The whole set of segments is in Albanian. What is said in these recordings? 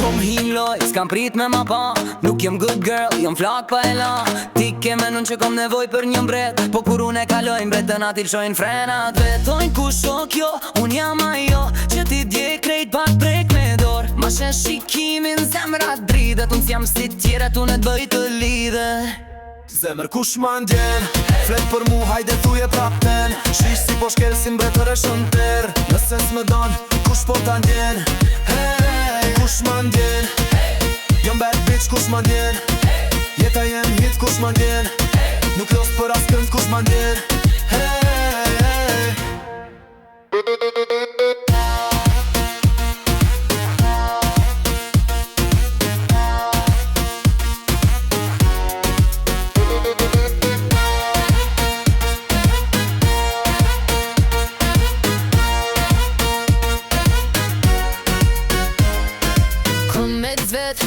kom hin loj, s'kam prit me ma pa. Nuk jem good girl, jem flak pa e la. Ti ke menun që kom nevoj për një mbret, po kur unë e kaloj mbretën ati lëshojnë frenat. Vetojnë ku sho kjo, unë jam ajo që ti dje krejt pak prek me dor. Ma shen shikimin zemrat dridet, unë s'jam si tjeret, unë e t'bëj të lidhe. Zemër kush ma ndjen, flet për mu hajde thuje prapten. Shish si po shkel si mbretër e shënter. Nëse s'më don, kush po ta ndjen. Hey, kush ma ndjen, jom bad bitch kush ma ndjen. Jeta jem hit kush ma ndjen. Nuk los për as kënd kush ma ndjen. Hey,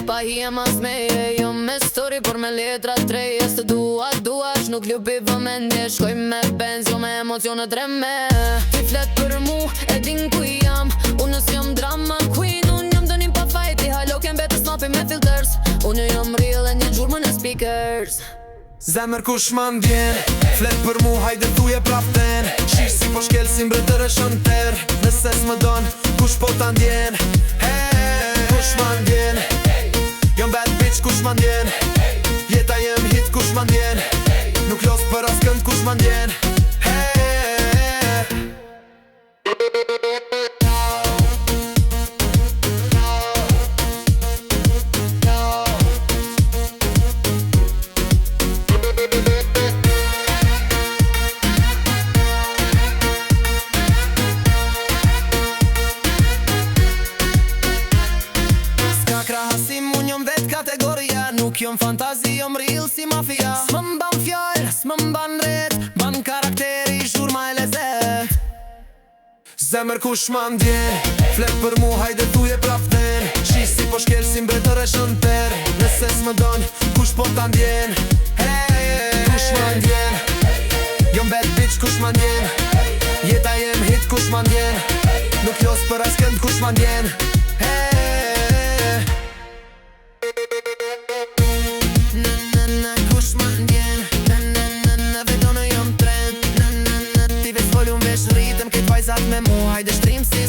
pa hi e mas meje, jo me story por me letra treje. Se duash nuk ljubi vëmendje, shkoj me benz, jo me emocionet reme. Ti flet për mu, e din ku jam, unë s'jam drama queen. Unë jam dënim pa fajti, halo kem bete snapi me filters. Unë jam real e një gjurë më në speakers. zemër kush ma ndjen, flet për mu hajde thuje prapten. Shish si po shkel si mbretër e shënter. Nëse s'më don, kush po ta ndjen. Hey, kush ma ndjen, jom bad bitch kush ma ndjen. Jeta jem hit kush ma ndjen. Nuk los për as kënd kush ma ndjen. Nuk jom fantazi, jom real si mafia. S'më mban fjall, s'më mban ret, ban karakteri, zhurma e lezet. Zemër kush ma ndjen, flet për mu hajde thuje prapten. Shish si po shkel si mbretër e shënter. Nëse s'më don, kush po ta ndjen. Hey, kush ma ndjen, jom bad bitch kush ma ndjen. Jeta jem hit kush ma ndjen. Nuk los për as kënd kush ma ndjen. Me mu hajde shtrim si